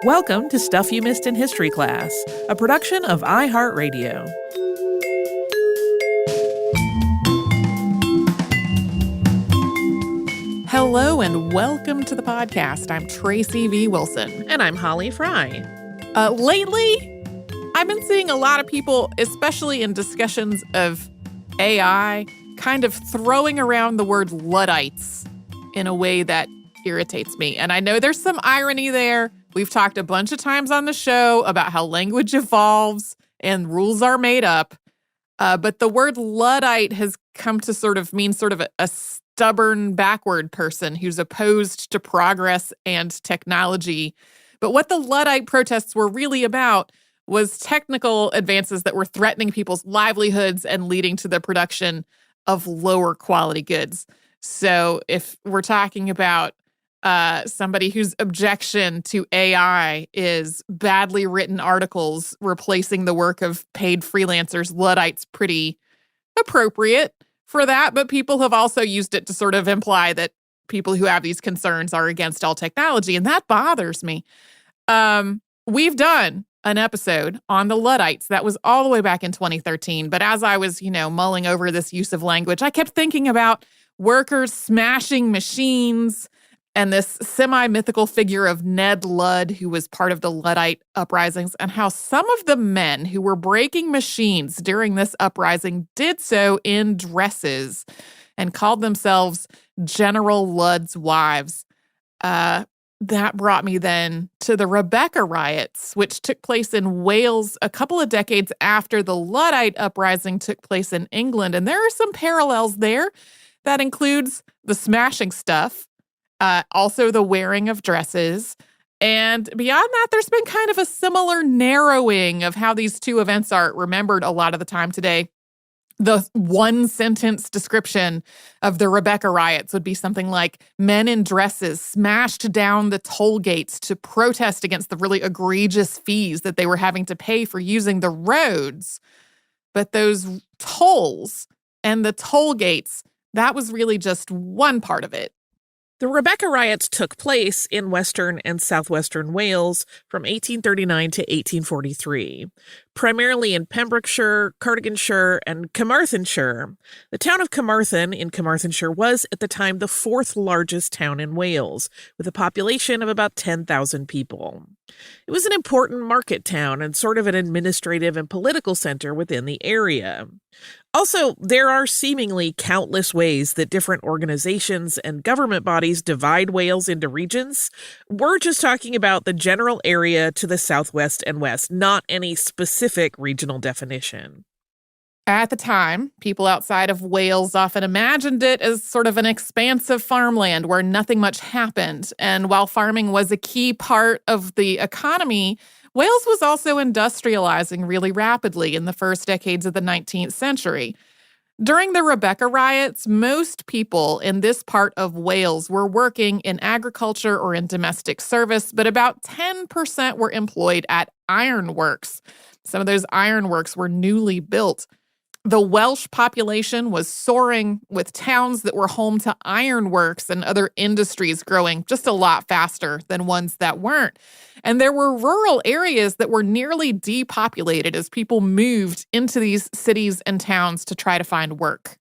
Welcome to Stuff You Missed in History Class, a production of iHeartRadio. Hello and welcome to the podcast. I'm Tracy V. Wilson. And I'm Holly Fry. Lately, I've been seeing a lot of people, especially in discussions of AI, kind of throwing around the word Luddites in a way that irritates me. And I know there's some irony there. We've talked a bunch of times on the show about how language evolves and rules are made up. But the word Luddite has come to sort of mean sort of a stubborn, backward person who's opposed to progress and technology. But what the Luddite protests were really about was technical advances that were threatening people's livelihoods and leading to the production of lower quality goods. So if we're talking about somebody whose objection to AI is badly written articles replacing the work of paid freelancers, Luddite's pretty appropriate for that. But people have also used it to sort of imply that people who have these concerns are against all technology. And that bothers me. We've done an episode on the Luddites. That was all the way back in 2013. But as I was, mulling over this use of language, I kept thinking about workers smashing machines and this semi-mythical figure of Ned Ludd, who was part of the Luddite uprisings, and how some of the men who were breaking machines during this uprising did so in dresses and called themselves General Ludd's wives. That brought me then to the Rebecca Riots, which took place in Wales a couple of decades after the Luddite uprising took place in England. And there are some parallels there. That includes the smashing stuff, also the wearing of dresses. And beyond that, there's been kind of a similar narrowing of how these two events are remembered a lot of the time today. The one-sentence description of the Rebecca Riots would be something like, men in dresses smashed down the toll gates to protest against the really egregious fees that they were having to pay for using the roads. But those tolls and the toll gates, that was really just one part of it. The Rebecca Riots took place in western and southwestern Wales from 1839 to 1843, primarily in Pembrokeshire, Cardiganshire, and Carmarthenshire. The town of Carmarthen in Carmarthenshire was, at the time, the fourth largest town in Wales, with a population of about 10,000 people. It was an important market town and sort of an administrative and political center within the area. Also, there are seemingly countless ways that different organizations and government bodies divide Wales into regions. We're just talking about the general area to the southwest and west, not any specific regional definition. At the time, people outside of Wales often imagined it as sort of an expansive farmland where nothing much happened. And while farming was a key part of the economy, Wales was also industrializing really rapidly in the first decades of the 19th century. During the Rebecca Riots, most people in this part of Wales were working in agriculture or in domestic service, but about 10% were employed at ironworks. Some of those ironworks were newly built. The Welsh population was soaring, with towns that were home to ironworks and other industries growing just a lot faster than ones that weren't. And there were rural areas that were nearly depopulated as people moved into these cities and towns to try to find work.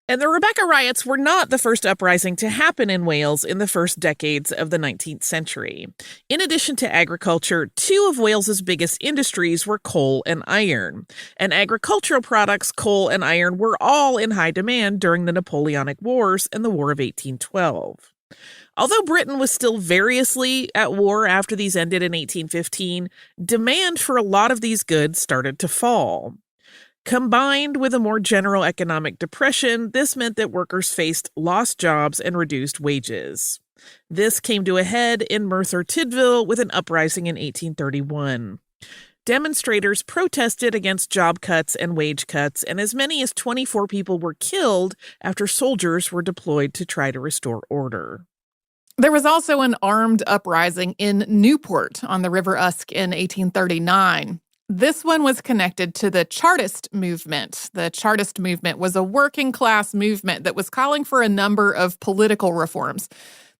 And the Rebecca Riots were not the first uprising to happen in Wales in the first decades of the 19th century. In addition to agriculture, two of Wales's biggest industries were coal and iron. And agricultural products, coal and iron, were all in high demand during the Napoleonic Wars and the War of 1812. Although Britain was still variously at war after these ended in 1815, demand for a lot of these goods started to fall. Combined with a more general economic depression, this meant that workers faced lost jobs and reduced wages. This came to a head in Merthyr Tydfil with an uprising in 1831. Demonstrators protested against job cuts and wage cuts, and as many as 24 people were killed after soldiers were deployed to try to restore order. There was also an armed uprising in Newport on the River Usk in 1839. This one was connected to the Chartist movement. The Chartist movement was a working class movement that was calling for a number of political reforms.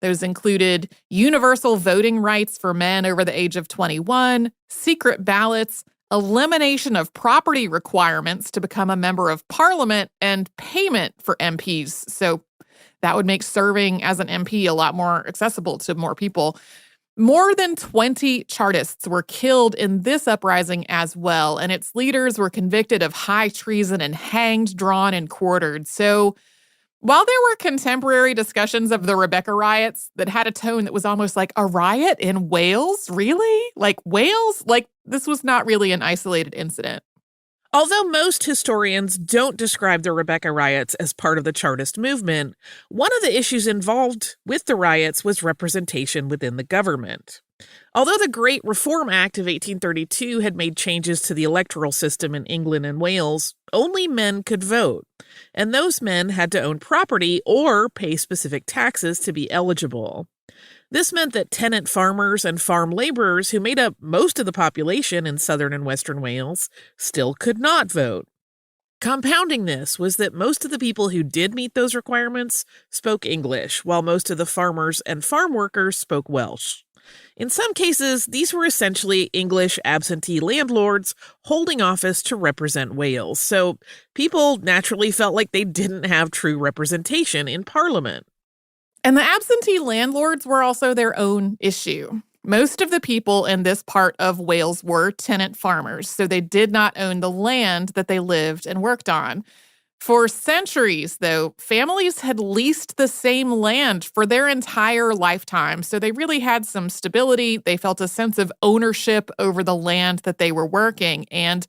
Those included universal voting rights for men over the age of 21, secret ballots, elimination of property requirements to become a member of parliament, and payment for MPs. So that would make serving as an MP a lot more accessible to more people. More than 20 Chartists were killed in this uprising as well, and its leaders were convicted of high treason and hanged, drawn, and quartered. So while there were contemporary discussions of the Rebecca riots that had a tone that was almost like a riot in Wales, really? Like Wales? Like this was not really an isolated incident. Although most historians don't describe the Rebecca riots as part of the Chartist movement, one of the issues involved with the riots was representation within the government. Although the Great Reform Act of 1832 had made changes to the electoral system in England and Wales, only men could vote, and those men had to own property or pay specific taxes to be eligible. This meant that tenant farmers and farm laborers who made up most of the population in southern and western Wales still could not vote. Compounding this was that most of the people who did meet those requirements spoke English, while most of the farmers and farm workers spoke Welsh. In some cases, these were essentially English absentee landlords holding office to represent Wales, so people naturally felt like they didn't have true representation in Parliament. And the absentee landlords were also their own issue. Most of the people in this part of Wales were tenant farmers, so they did not own the land that they lived and worked on. For centuries, though, families had leased the same land for their entire lifetime, so they really had some stability. They felt a sense of ownership over the land that they were working, and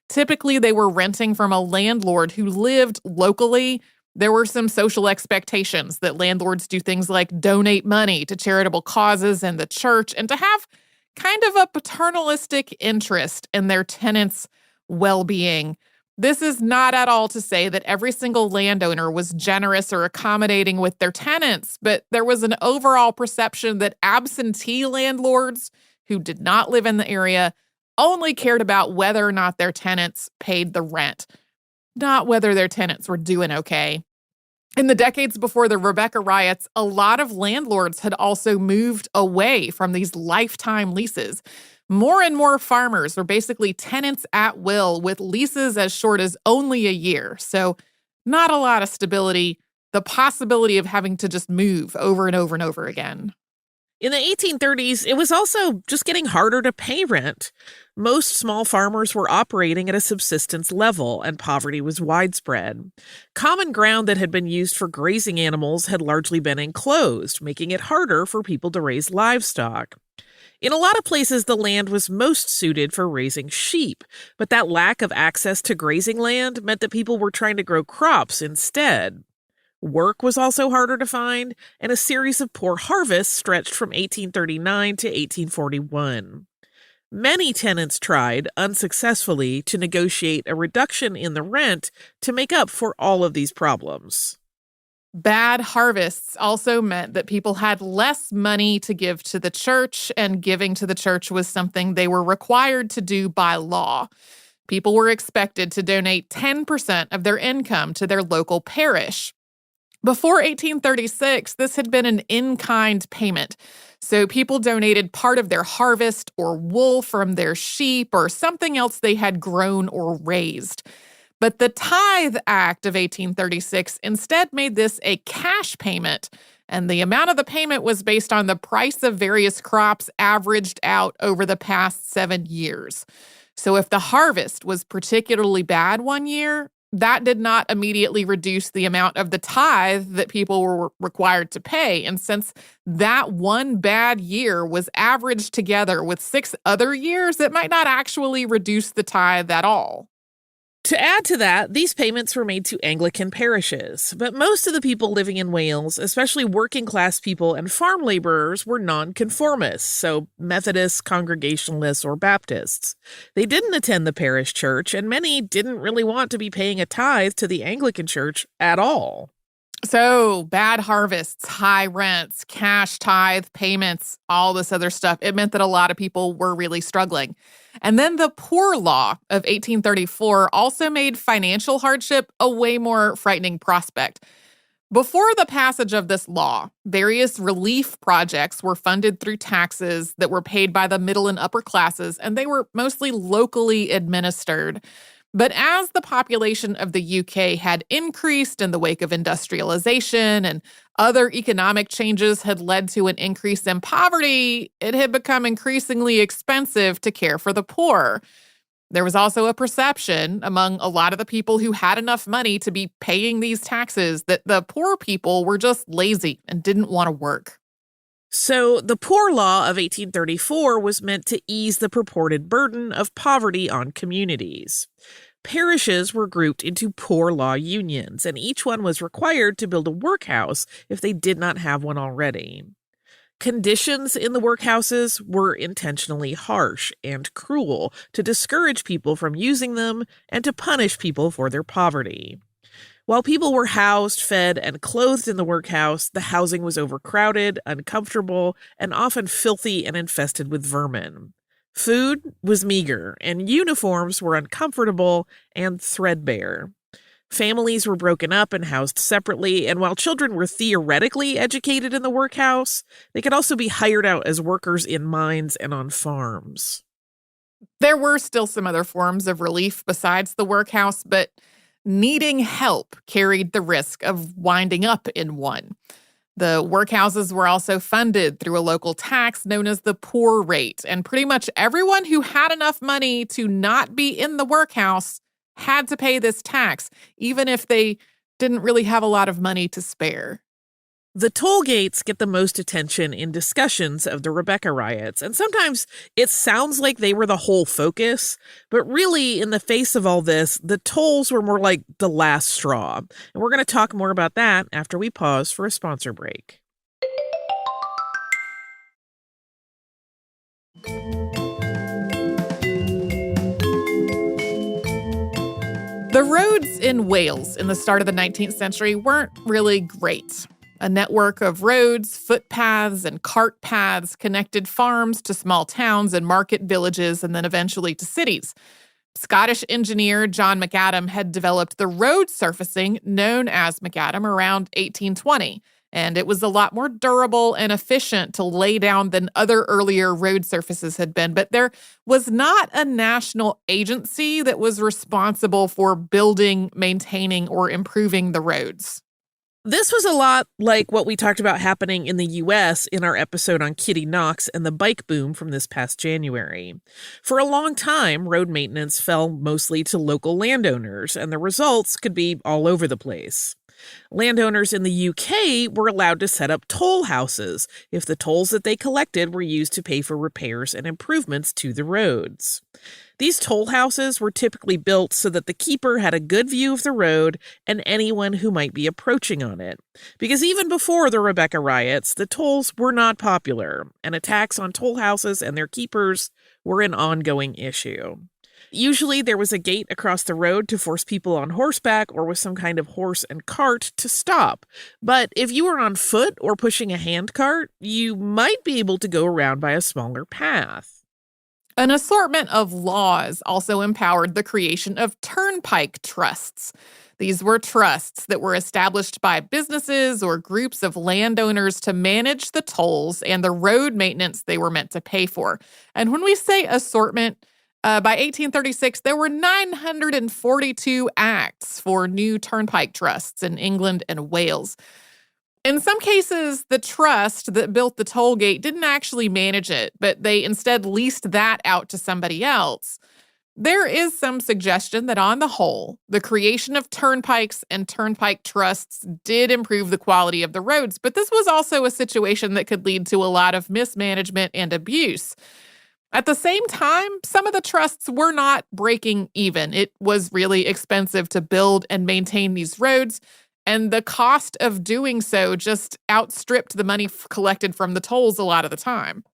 typically they were renting from a landlord who lived locally. There were some social expectations that landlords do things like donate money to charitable causes and the church, and to have kind of a paternalistic interest in their tenants' well-being. This is not at all to say that every single landowner was generous or accommodating with their tenants, but there was an overall perception that absentee landlords who did not live in the area only cared about whether or not their tenants paid the rent, not whether their tenants were doing okay. In the decades before the Rebecca riots, a lot of landlords had also moved away from these lifetime leases. More and more farmers were basically tenants at will with leases as short as only a year. So not a lot of stability, the possibility of having to just move over and over and over again. In the 1830s, it was also just getting harder to pay rent. Most small farmers were operating at a subsistence level, and poverty was widespread. Common ground that had been used for grazing animals had largely been enclosed, making it harder for people to raise livestock. In a lot of places, the land was most suited for raising sheep, but that lack of access to grazing land meant that people were trying to grow crops instead. Work was also harder to find, and a series of poor harvests stretched from 1839 to 1841. Many tenants tried, unsuccessfully, to negotiate a reduction in the rent to make up for all of these problems. Bad harvests also meant that people had less money to give to the church, and giving to the church was something they were required to do by law. People were expected to donate 10% of their income to their local parish. Before 1836, this had been an in-kind payment. So people donated part of their harvest or wool from their sheep or something else they had grown or raised. But the Tithe Act of 1836 instead made this a cash payment, and the amount of the payment was based on the price of various crops averaged out over the past 7 years. So if the harvest was particularly bad one year, that did not immediately reduce the amount of the tithe that people were required to pay. And since that one bad year was averaged together with 6 other years, it might not actually reduce the tithe at all. To add to that, these payments were made to Anglican parishes, but most of the people living in Wales, especially working-class people and farm laborers, were nonconformists, so Methodists, Congregationalists, or Baptists. They didn't attend the parish church, and many didn't really want to be paying a tithe to the Anglican church at all. So bad harvests, high rents, cash tithe payments, all this other stuff, it meant that a lot of people were really struggling. And then the Poor Law of 1834 also made financial hardship a way more frightening prospect. Before the passage of this law, various relief projects were funded through taxes that were paid by the middle and upper classes, and they were mostly locally administered. But as the population of the UK had increased in the wake of industrialization and other economic changes had led to an increase in poverty, it had become increasingly expensive to care for the poor. There was also a perception among a lot of the people who had enough money to be paying these taxes that the poor people were just lazy and didn't want to work. So the Poor Law of 1834 was meant to ease the purported burden of poverty on communities. Parishes were grouped into poor law unions, and each one was required to build a workhouse if they did not have one already. Conditions in the workhouses were intentionally harsh and cruel to discourage people from using them and to punish people for their poverty. While people were housed, fed, and clothed in the workhouse, the housing was overcrowded, uncomfortable, and often filthy and infested with vermin. Food was meager, and uniforms were uncomfortable and threadbare. Families were broken up and housed separately, and while children were theoretically educated in the workhouse, they could also be hired out as workers in mines and on farms. There were still some other forms of relief besides the workhouse, but needing help carried the risk of winding up in one. The workhouses were also funded through a local tax known as the poor rate, and pretty much everyone who had enough money to not be in the workhouse had to pay this tax, even if they didn't really have a lot of money to spare. The toll gates get the most attention in discussions of the Rebecca riots, and sometimes it sounds like they were the whole focus, but really, in the face of all this, the tolls were more like the last straw. And we're going to talk more about that after we pause for a sponsor break. The roads in Wales in the start of the 19th century weren't really great. A network of roads, footpaths, and cart paths connected farms to small towns and market villages and then eventually to cities. Scottish engineer John McAdam had developed the road surfacing known as macadam around 1820, and it was a lot more durable and efficient to lay down than other earlier road surfaces had been. But there was not a national agency that was responsible for building, maintaining, or improving the roads. This was a lot like what we talked about happening in the U.S. in our episode on Kitty Knox and the bike boom from this past January. For a long time, road maintenance fell mostly to local landowners, and the results could be all over the place. Landowners in the UK were allowed to set up toll houses if the tolls that they collected were used to pay for repairs and improvements to the roads. These toll houses were typically built so that the keeper had a good view of the road and anyone who might be approaching on it. Because even before the Rebecca riots, the tolls were not popular, and attacks on toll houses and their keepers were an ongoing issue. Usually there was a gate across the road to force people on horseback or with some kind of horse and cart to stop. But if you were on foot or pushing a hand cart, you might be able to go around by a smaller path. An assortment of laws also empowered the creation of turnpike trusts. These were trusts that were established by businesses or groups of landowners to manage the tolls and the road maintenance they were meant to pay for. And when we say assortment, by 1836, there were 942 acts for new turnpike trusts in England and Wales. In some cases, the trust that built the toll gate didn't actually manage it, but they instead leased that out to somebody else. There is some suggestion that on the whole, the creation of turnpikes and turnpike trusts did improve the quality of the roads, but this was also a situation that could lead to a lot of mismanagement and abuse. At the same time, some of the trusts were not breaking even. It was really expensive to build and maintain these roads, and the cost of doing so just outstripped the money collected from the tolls a lot of the time.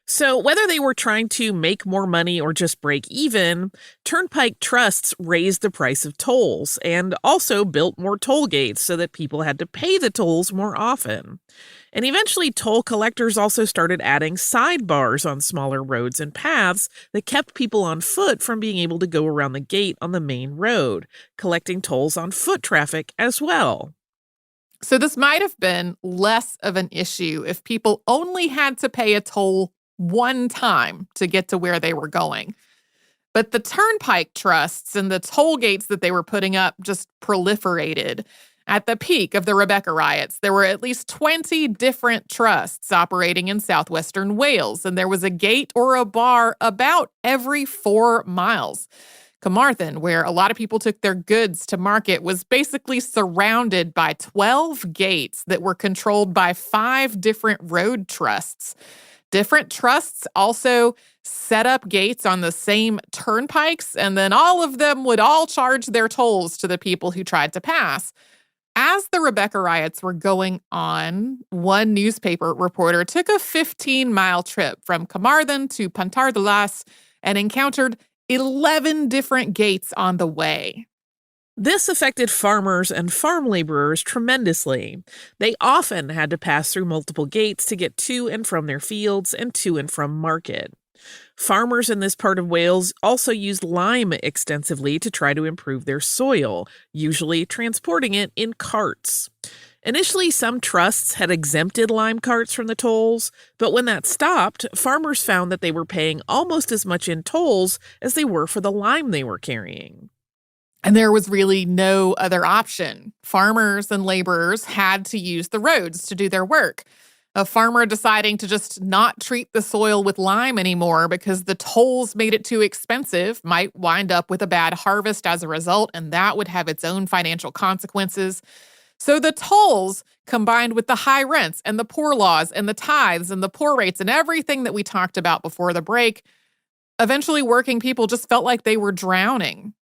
So whether they were trying to make more money or just break even, turnpike trusts raised the price of tolls and also built more toll gates so that people had to pay the tolls more often. And eventually, toll collectors also started adding sidebars on smaller roads and paths that kept people on foot from being able to go around the gate on the main road, collecting tolls on foot traffic as well. So this might have been less of an issue if people only had to pay a toll one time to get to where they were going. But the turnpike trusts and the toll gates that they were putting up just proliferated. At the peak of the Rebecca riots, there were at least 20 different trusts operating in southwestern Wales, and there was a gate or a bar about every 4 miles. Carmarthen, where a lot of people took their goods to market, was basically surrounded by 12 gates that were controlled by 5 different road trusts. Different trusts also set up gates on the same turnpikes, and then all of them would all charge their tolls to the people who tried to pass. As the Rebecca riots were going on, one newspaper reporter took a 15-mile trip from Carmarthen to Pontarddulais and encountered 11 different gates on the way. This affected farmers and farm laborers tremendously. They often had to pass through multiple gates to get to and from their fields and to and from market. Farmers in this part of Wales also used lime extensively to try to improve their soil, usually transporting it in carts. Initially, some trusts had exempted lime carts from the tolls, but when that stopped, farmers found that they were paying almost as much in tolls as they were for the lime they were carrying. And there was really no other option. Farmers and laborers had to use the roads to do their work. A farmer deciding to just not treat the soil with lime anymore because the tolls made it too expensive might wind up with a bad harvest as a result, and that would have its own financial consequences. So the tolls, combined with the high rents and the poor laws and the tithes and the poor rates and everything that we talked about before the break, eventually working people just felt like they were drowning.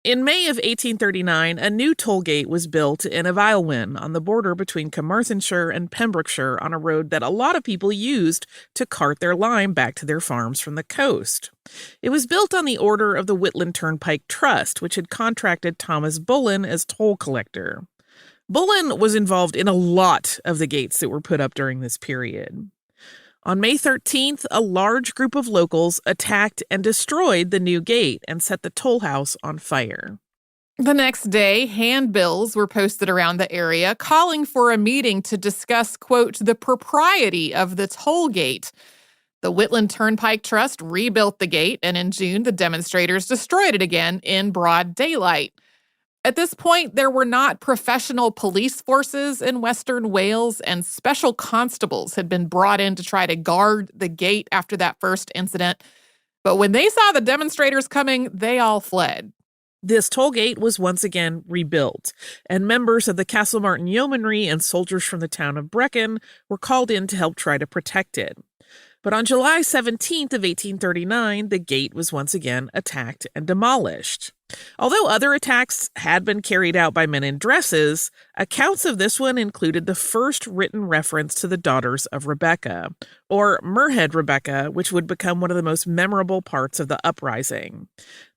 In May of 1839, a new toll gate was built in Evailwen on the border between Carmarthenshire and Pembrokeshire on a road that a lot of people used to cart their lime back to their farms from the coast. It was built on the order of the Whitland Turnpike Trust, which had contracted Thomas Bullen as toll collector. Bullen was involved in a lot of the gates that were put up during this period. On May 13th, a large group of locals attacked and destroyed the new gate and set the toll house on fire. The next day, handbills were posted around the area calling for a meeting to discuss, quote, the propriety of the toll gate. The Whitland Turnpike Trust rebuilt the gate, and in June, the demonstrators destroyed it again in broad daylight. At this point, there were not professional police forces in Western Wales, and special constables had been brought in to try to guard the gate after that first incident. But when they saw the demonstrators coming, they all fled. This toll gate was once again rebuilt, and members of the Castlemartin Yeomanry and soldiers from the town of Brecon were called in to help try to protect it. But on July 17th of 1839, the gate was once again attacked and demolished. Although other attacks had been carried out by men in dresses, accounts of this one included the first written reference to the daughters of Rebecca, or Merhead Rebecca, which would become one of the most memorable parts of the uprising.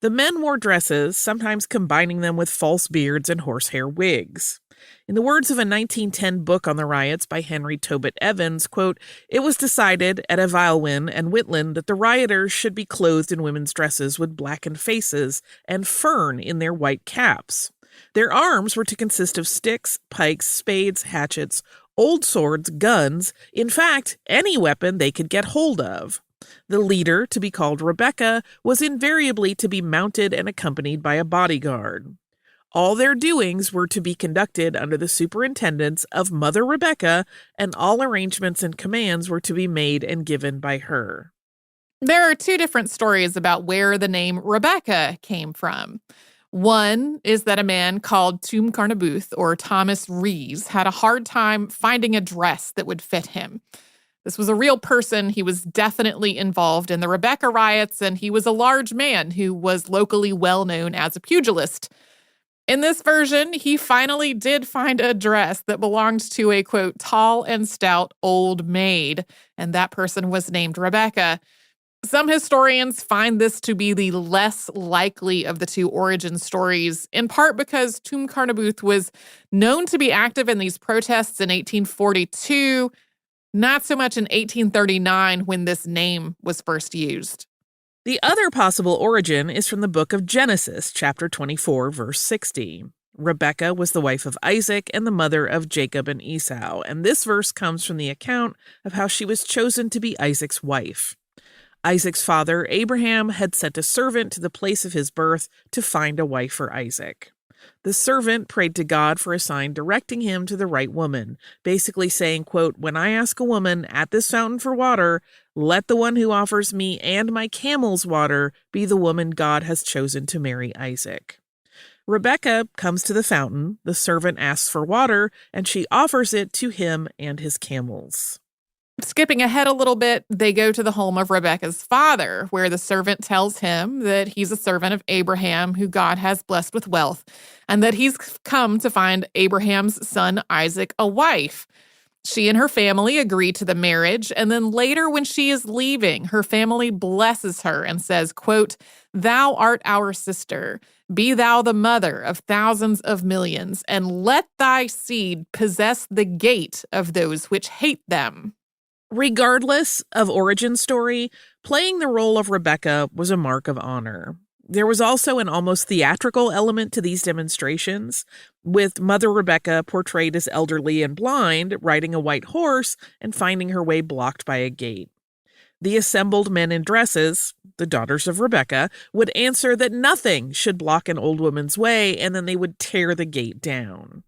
The men wore dresses, sometimes combining them with false beards and horsehair wigs. In the words of a 1910 book on the riots by Henry Tobit Evans, quote, "It was decided at Evailwen and Whitland that the rioters should be clothed in women's dresses with blackened faces and fern in their white caps. Their arms were to consist of sticks, pikes, spades, hatchets, old swords, guns, in fact, any weapon they could get hold of. The leader, to be called Rebecca, was invariably to be mounted and accompanied by a bodyguard. All their doings were to be conducted under the superintendence of Mother Rebecca, and all arrangements and commands were to be made and given by her." There are two different stories about where the name Rebecca came from. One is that a man called Twm Carnabuth, or Thomas Rees, had a hard time finding a dress that would fit him. This was a real person. He was definitely involved in the Rebecca riots, and he was a large man who was locally well known as a pugilist. In this version, he finally did find a dress that belonged to a, quote, tall and stout old maid, and that person was named Rebecca. Some historians find this to be the less likely of the two origin stories, in part because Twm Carnabuth was known to be active in these protests in 1842, not so much in 1839 when this name was first used. The other possible origin is from the book of Genesis, chapter 24, verse 60. Rebecca was the wife of Isaac and the mother of Jacob and Esau, and this verse comes from the account of how she was chosen to be Isaac's wife. Isaac's father, Abraham, had sent a servant to the place of his birth to find a wife for Isaac. The servant prayed to God for a sign directing him to the right woman, basically saying, quote, "When I ask a woman at this fountain for water, let the one who offers me and my camels water be the woman God has chosen to marry Isaac." Rebecca comes to the fountain, the servant asks for water, and she offers it to him and his camels. Skipping ahead a little bit, they go to the home of Rebecca's father, where the servant tells him that he's a servant of Abraham who God has blessed with wealth, and that he's come to find Abraham's son Isaac a wife. She and her family agree to the marriage, and then later when she is leaving, her family blesses her and says, quote, "Thou art our sister. Be thou the mother of thousands of millions, and let thy seed possess the gate of those which hate them." Regardless of origin story, playing the role of Rebecca was a mark of honor. There was also an almost theatrical element to these demonstrations, with Mother Rebecca portrayed as elderly and blind, riding a white horse and finding her way blocked by a gate. The assembled men in dresses, the daughters of Rebecca, would answer that nothing should block an old woman's way, and then they would tear the gate down.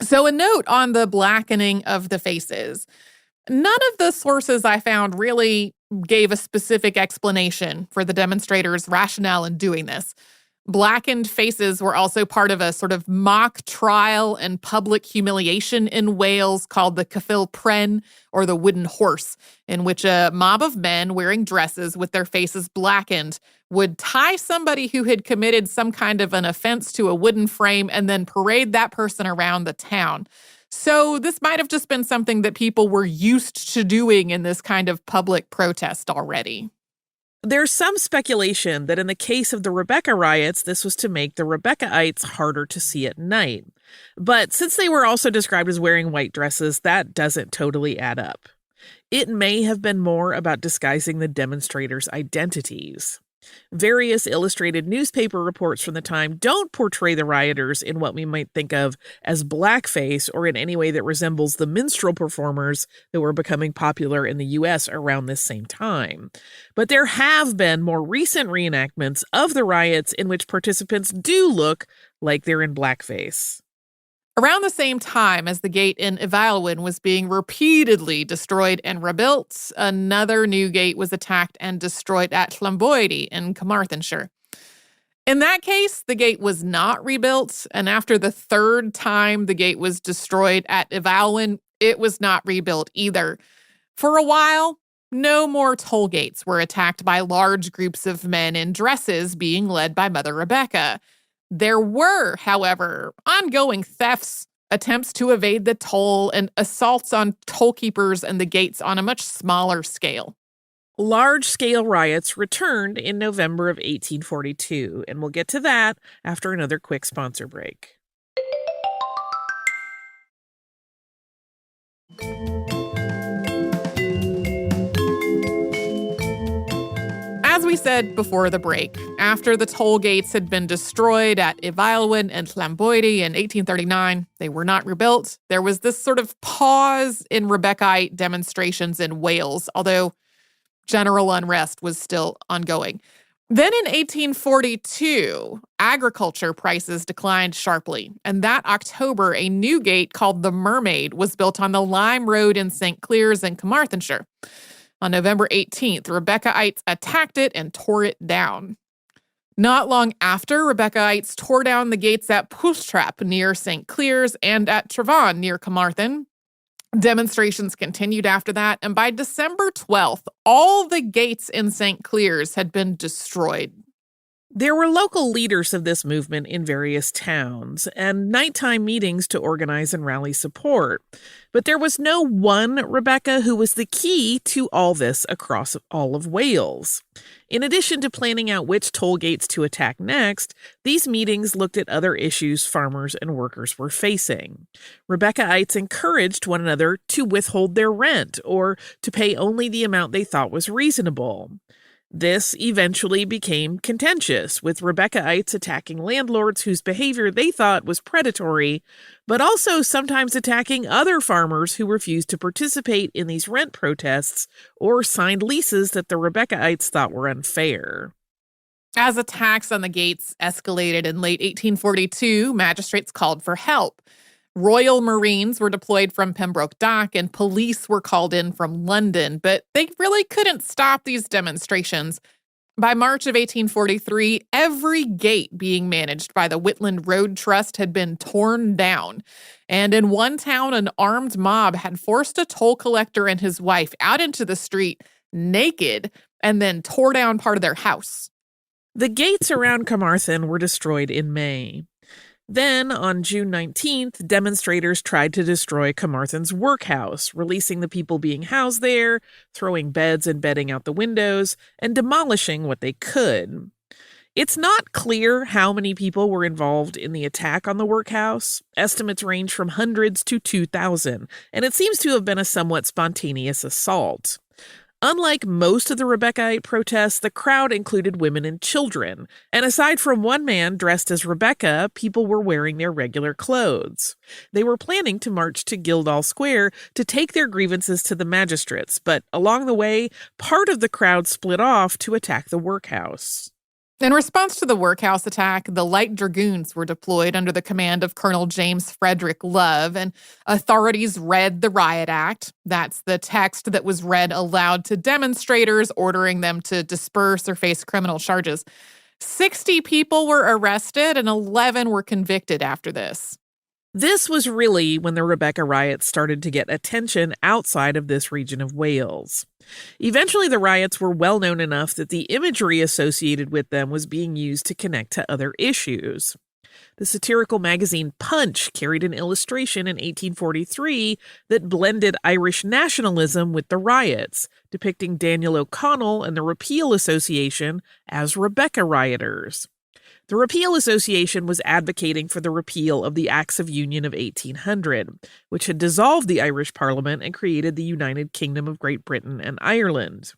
So a note on the blackening of the faces. None of the sources I found really gave a specific explanation for the demonstrators' rationale in doing this. Blackened faces were also part of a sort of mock trial and public humiliation in Wales called the Cyffil Pren, or the wooden horse, in which a mob of men wearing dresses with their faces blackened would tie somebody who had committed some kind of an offense to a wooden frame and then parade that person around the town. So this might have just been something that people were used to doing in this kind of public protest already. There's some speculation that in the case of the Rebecca riots, this was to make the Rebeccaites harder to see at night. But since they were also described as wearing white dresses, that doesn't totally add up. It may have been more about disguising the demonstrators' identities. Various illustrated newspaper reports from the time don't portray the rioters in what we might think of as blackface or in any way that resembles the minstrel performers that were becoming popular in the U.S. around this same time. But there have been more recent reenactments of the riots in which participants do look like they're in blackface. Around the same time as the gate in Ifaelwyn was being repeatedly destroyed and rebuilt, another new gate was attacked and destroyed at Llanboidy in Carmarthenshire. In that case, the gate was not rebuilt, and after the third time the gate was destroyed at Ifaelwyn, it was not rebuilt either. For a while, no more toll gates were attacked by large groups of men in dresses being led by Mother Rebecca. There were, however, ongoing thefts, attempts to evade the toll, and assaults on toll keepers and the gates on a much smaller scale. Large-scale riots returned in November of 1842, and we'll get to that after another quick sponsor break. As we said before the break, after the toll gates had been destroyed at Ifaelwyn and Llanboidy in 1839, they were not rebuilt. There was this sort of pause in Rebeccaite demonstrations in Wales, although general unrest was still ongoing. Then in 1842, agriculture prices declined sharply, and that October, a new gate called the Mermaid was built on the Lime Road in St. Clears in Carmarthenshire. On November 18th, Rebeccaites attacked it and tore it down. Not long after, Rebeccaites tore down the gates at Pwlltrap near St. Clears and at Trevon near Carmarthen. Demonstrations continued after that, and by December 12th, all the gates in St. Clears had been destroyed. There were local leaders of this movement in various towns and nighttime meetings to organize and rally support. But there was no one Rebecca who was the key to all this across all of Wales. In addition to planning out which toll gates to attack next, these meetings looked at other issues farmers and workers were facing. Rebeccaites encouraged one another to withhold their rent or to pay only the amount they thought was reasonable. This eventually became contentious, with Rebecca-ites attacking landlords whose behavior they thought was predatory, but also sometimes attacking other farmers who refused to participate in these rent protests or signed leases that the Rebecca-ites thought were unfair. As attacks on the gates escalated in late 1842, magistrates called for help. Royal Marines were deployed from Pembroke Dock and police were called in from London, but they really couldn't stop these demonstrations. By March of 1843, every gate being managed by the Whitland Road Trust had been torn down. And in one town, an armed mob had forced a toll collector and his wife out into the street naked and then tore down part of their house. The gates around Carmarthen were destroyed in May. Then, on June 19th, demonstrators tried to destroy Carmarthen's workhouse, releasing the people being housed there, throwing beds and bedding out the windows, and demolishing what they could. It's not clear how many people were involved in the attack on the workhouse. Estimates range from hundreds to 2,000, and it seems to have been a somewhat spontaneous assault. Unlike most of the Rebecca-ite protests, the crowd included women and children, and aside from one man dressed as Rebecca, people were wearing their regular clothes. They were planning to march to Guildhall Square to take their grievances to the magistrates, but along the way, part of the crowd split off to attack the workhouse. In response to the workhouse attack, the Light Dragoons were deployed under the command of Colonel James Frederick Love, and authorities read the Riot Act. That's the text that was read aloud to demonstrators, ordering them to disperse or face criminal charges. 60 people were arrested and 11 were convicted after this. This was really when the Rebecca riots started to get attention outside of this region of Wales. Eventually, the riots were well known enough that the imagery associated with them was being used to connect to other issues. The satirical magazine Punch carried an illustration in 1843 that blended Irish nationalism with the riots, depicting Daniel O'Connell and the Repeal Association as Rebecca rioters. The Repeal Association was advocating for the repeal of the Acts of Union of 1800, which had dissolved the Irish Parliament and created the United Kingdom of Great Britain and Ireland.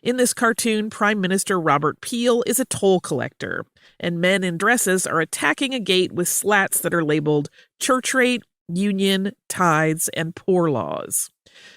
In this cartoon, Prime Minister Robert Peel is a toll collector, and men in dresses are attacking a gate with slats that are labeled church rate, union, tithes, and poor laws.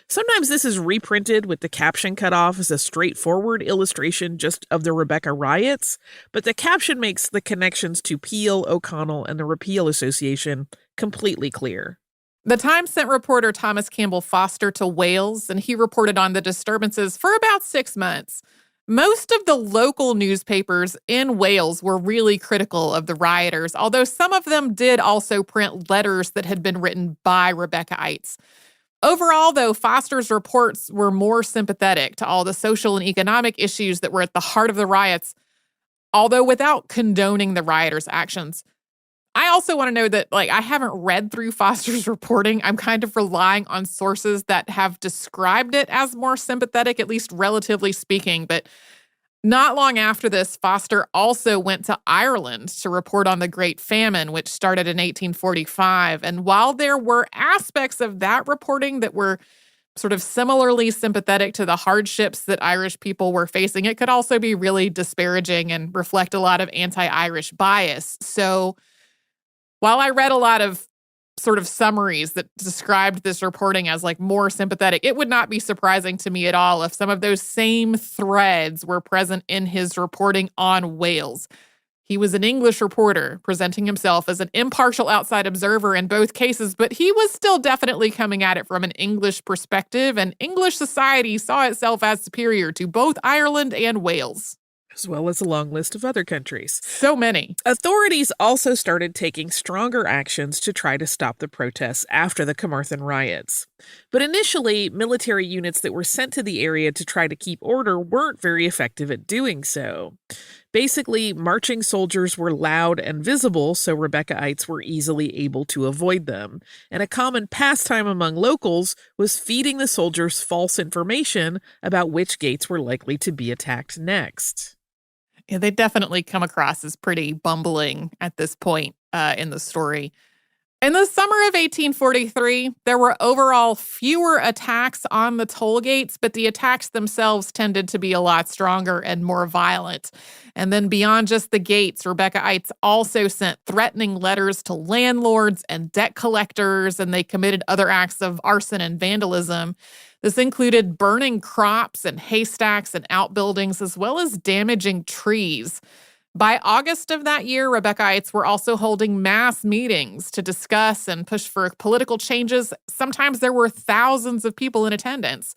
Sometimes this is reprinted with the caption cut off as a straightforward illustration just of the Rebecca riots, but the caption makes the connections to Peel, O'Connell, and the Repeal Association completely clear. The Times sent reporter Thomas Campbell Foster to Wales, and he reported on the disturbances for about 6 months. Most of the local newspapers in Wales were really critical of the rioters, although some of them did also print letters that had been written by Rebecca-ites. Overall, though, Foster's reports were more sympathetic to all the social and economic issues that were at the heart of the riots, although without condoning the rioters' actions. I also want to know that, I haven't read through Foster's reporting. I'm kind of relying on sources that have described it as more sympathetic, at least relatively speaking. But not long after this, Foster also went to Ireland to report on the Great Famine, which started in 1845. And while there were aspects of that reporting that were sort of similarly sympathetic to the hardships that Irish people were facing, it could also be really disparaging and reflect a lot of anti-Irish bias. So while I read a lot of sort of summaries that described this reporting as more sympathetic, it would not be surprising to me at all if some of those same threads were present in his reporting on Wales. He was an English reporter presenting himself as an impartial outside observer in both cases, but he was still definitely coming at it from an English perspective, and English society saw itself as superior to both Ireland and Wales, as well as a long list of other countries. So many. Authorities also started taking stronger actions to try to stop the protests after the Carmarthen riots. But initially, military units that were sent to the area to try to keep order weren't very effective at doing so. Basically, marching soldiers were loud and visible, so Rebecca-ites were easily able to avoid them. And a common pastime among locals was feeding the soldiers false information about which gates were likely to be attacked next. Yeah, they definitely come across as pretty bumbling at this point in the story. In the summer of 1843, there were overall fewer attacks on the toll gates, but the attacks themselves tended to be a lot stronger and more violent. And then beyond just the gates, Rebecca also sent threatening letters to landlords and debt collectors, and they committed other acts of arson and vandalism. This included burning crops and haystacks and outbuildings, as well as damaging trees. By August of that year, Rebeccaites were also holding mass meetings to discuss and push for political changes. Sometimes there were thousands of people in attendance.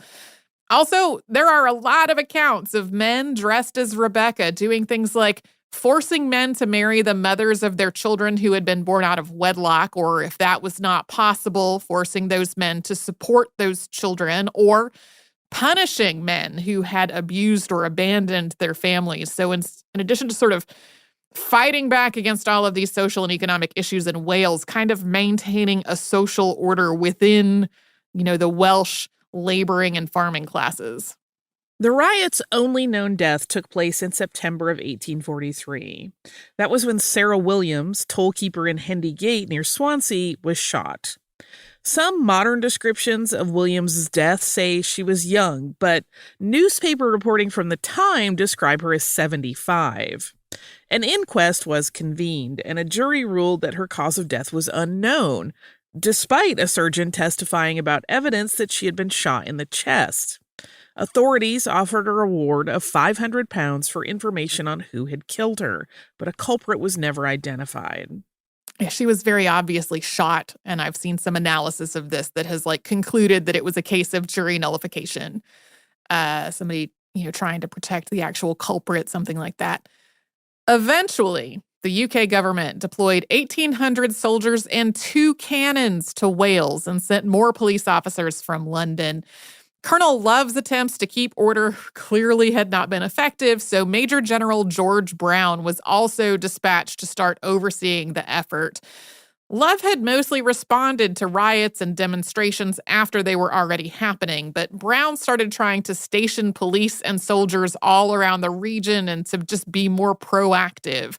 Also, there are a lot of accounts of men dressed as Rebecca doing things like forcing men to marry the mothers of their children who had been born out of wedlock, or if that was not possible, forcing those men to support those children, or punishing men who had abused or abandoned their families. So in addition to sort of fighting back against all of these social and economic issues in Wales, kind of maintaining a social order within, the Welsh laboring and farming classes. The riot's only known death took place in September of 1843. That was when Sarah Williams, tollkeeper in Hendy Gate near Swansea, was shot. Some modern descriptions of Williams's death say she was young, but newspaper reporting from the time describe her as 75. An inquest was convened, and a jury ruled that her cause of death was unknown, despite a surgeon testifying about evidence that she had been shot in the chest. Authorities offered a reward of £500 for information on who had killed her, but a culprit was never identified. She was very obviously shot, and I've seen some analysis of this that has concluded that it was a case of jury nullification. Somebody, trying to protect the actual culprit, something like that. Eventually, the UK government deployed 1,800 soldiers and 2 cannons to Wales and sent more police officers from London. Colonel Love's attempts to keep order clearly had not been effective, so Major General George Brown was also dispatched to start overseeing the effort. Love had mostly responded to riots and demonstrations after they were already happening, but Brown started trying to station police and soldiers all around the region and to just be more proactive.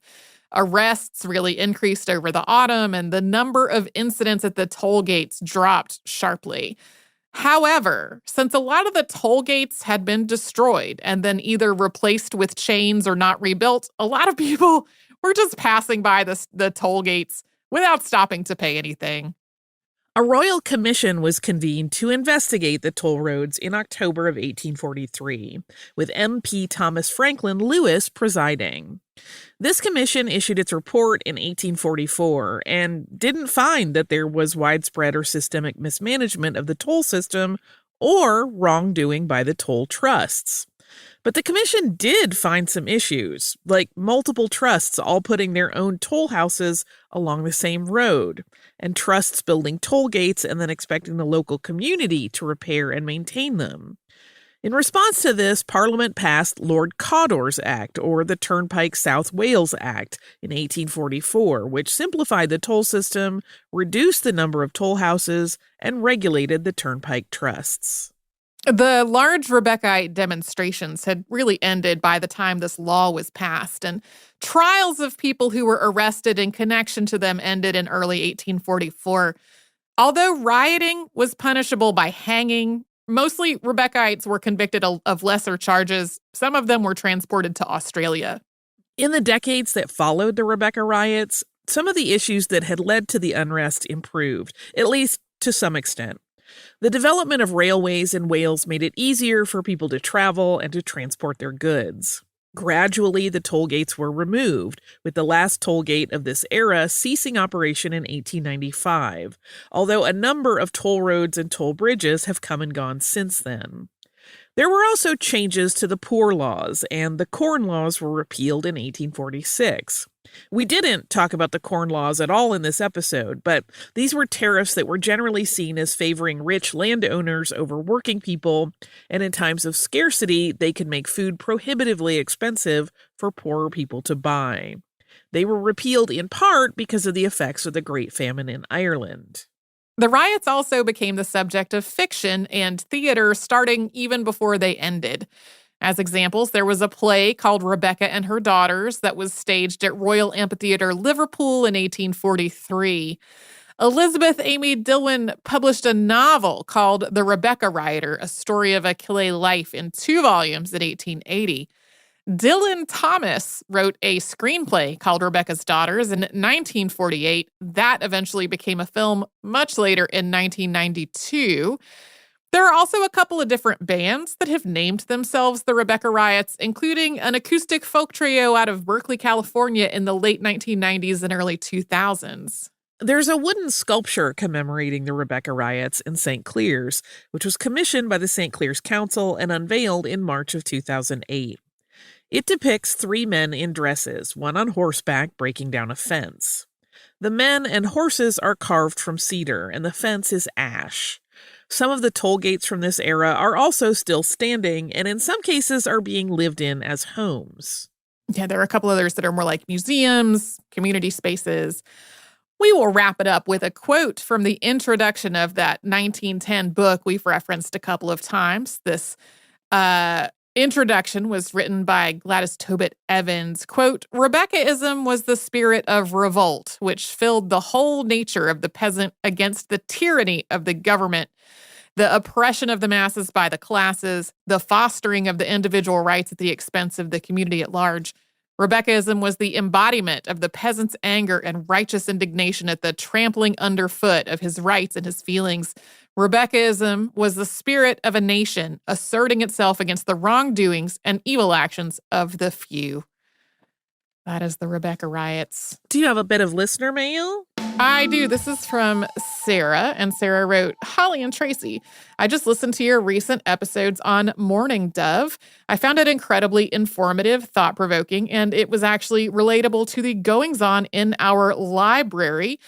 Arrests really increased over the autumn, and the number of incidents at the toll gates dropped sharply. However, since a lot of the toll gates had been destroyed and then either replaced with chains or not rebuilt, a lot of people were just passing by the toll gates without stopping to pay anything. A royal commission was convened to investigate the toll roads in October of 1843, with MP Thomas Franklin Lewis presiding. This commission issued its report in 1844 and didn't find that there was widespread or systemic mismanagement of the toll system or wrongdoing by the toll trusts. But the commission did find some issues, like multiple trusts all putting their own toll houses along the same road, and trusts building toll gates and then expecting the local community to repair and maintain them. In response to this, Parliament passed Lord Cawdor's Act, or the Turnpike South Wales Act, in 1844, which simplified the toll system, reduced the number of toll houses, and regulated the turnpike trusts. The large Rebeccaite demonstrations had really ended by the time this law was passed, and trials of people who were arrested in connection to them ended in early 1844. Although rioting was punishable by hanging, mostly Rebeccaites were convicted of lesser charges. Some of them were transported to Australia. In the decades that followed the Rebecca riots, some of the issues that had led to the unrest improved, at least to some extent. The development of railways in Wales made it easier for people to travel and to transport their goods. Gradually, the toll gates were removed, with the last toll gate of this era ceasing operation in 1895, although a number of toll roads and toll bridges have come and gone since then. There were also changes to the poor laws, and the corn laws were repealed in 1846. We didn't talk about the corn laws at all in this episode, but these were tariffs that were generally seen as favoring rich landowners over working people, and in times of scarcity, they could make food prohibitively expensive for poorer people to buy. They were repealed in part because of the effects of the Great Famine in Ireland. The riots also became the subject of fiction and theater starting even before they ended. As examples, there was a play called Rebecca and Her Daughters that was staged at Royal Amphitheatre, Liverpool in 1843. Elizabeth Amy Dillwyn published a novel called The Rebecca Riots, a story of Achille life in 2 volumes in 1880. Dylan Thomas wrote a screenplay called Rebecca's Daughters in 1948. That eventually became a film much later in 1992. There are also a couple of different bands that have named themselves the Rebecca Riots, including an acoustic folk trio out of Berkeley, California in the late 1990s and early 2000s. There's a wooden sculpture commemorating the Rebecca Riots in St. Clair's, which was commissioned by the St. Clair's Council and unveiled in March of 2008. It depicts 3 men in dresses, one on horseback breaking down a fence. The men and horses are carved from cedar, and the fence is ash. Some of the toll gates from this era are also still standing, and in some cases are being lived in as homes. Yeah, there are a couple others that are more like museums, community spaces. We will wrap it up with a quote from the introduction of that 1910 book we've referenced a couple of times. This introduction was written by Gladys Tobit Evans. Quote, "Rebeccaism was the spirit of revolt, which filled the whole nature of the peasant against the tyranny of the government, the oppression of the masses by the classes, the fostering of the individual rights at the expense of the community at large. Rebeccaism was the embodiment of the peasant's anger and righteous indignation at the trampling underfoot of his rights and his feelings. Rebeccaism was the spirit of a nation asserting itself against the wrongdoings and evil actions of the few." That is the Rebecca Riots. Do you have a bit of listener mail? I do. This is from Sarah, and Sarah wrote, "Holly and Tracy, I just listened to your recent episodes on Mourning Dove. I found it incredibly informative, thought-provoking, and it was actually relatable to the goings-on in our library.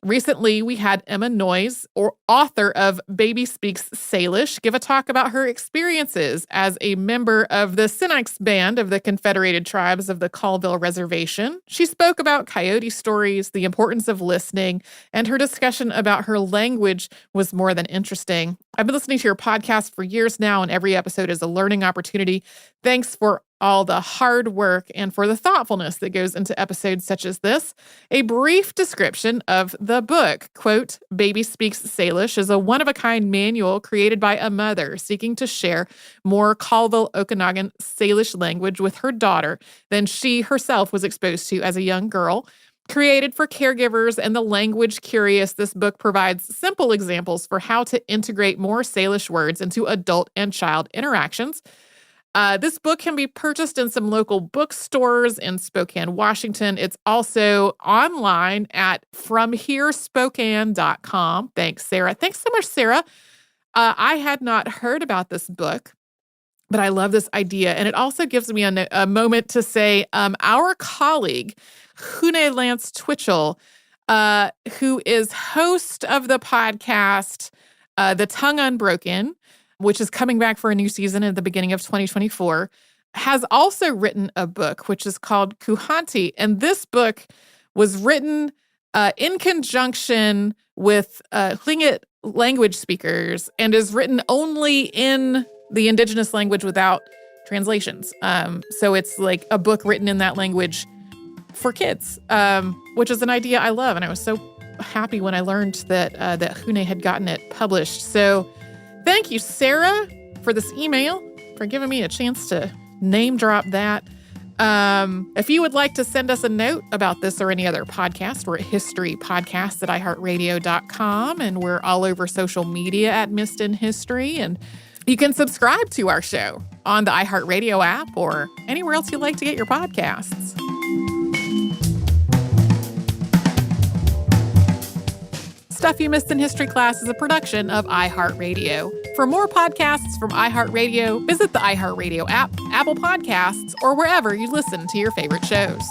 Recently, we had Emma Noyes, author of Baby Speaks Salish, give a talk about her experiences as a member of the Sinix Band of the Confederated Tribes of the Colville Reservation. She spoke about coyote stories, the importance of listening, and her discussion about her language was more than interesting. I've been listening to your podcast for years now, and every episode is a learning opportunity. Thanks for all the hard work and for the thoughtfulness that goes into episodes such as this. A brief description of the book. Quote, Baby Speaks Salish is a one-of-a-kind manual created by a mother seeking to share more Colville Okanagan Salish language with her daughter than she herself was exposed to as a young girl. Created for caregivers and the language curious, this book provides simple examples for how to integrate more Salish words into adult and child interactions. This book can be purchased in some local bookstores in Spokane, Washington. It's also online at FromHereSpokane.com. Thanks, Sarah. Thanks so much, Sarah. I had not heard about this book, but I love this idea. And it also gives me a moment to say our colleague, Hune Lance Twitchell, who is host of the podcast, The Tongue Unbroken, which is coming back for a new season at the beginning of 2024, has also written a book, which is called Kuhanti. And this book was written in conjunction with Tlingit language speakers and is written only in the indigenous language without translations. So it's like a book written in that language for kids, which is an idea I love. And I was so happy when I learned that Hune had gotten it published. So thank you, Sarah, for this email, for giving me a chance to name drop that. If you would like to send us a note about this or any other podcast, we're at historypodcast@iheartradio.com, and we're all over social media at Missed in History. And you can subscribe to our show on the iHeartRadio app or anywhere else you like to get your podcasts. Stuff You Missed in History Class is a production of iHeartRadio. For more podcasts from iHeartRadio, visit the iHeartRadio app, Apple Podcasts, or wherever you listen to your favorite shows.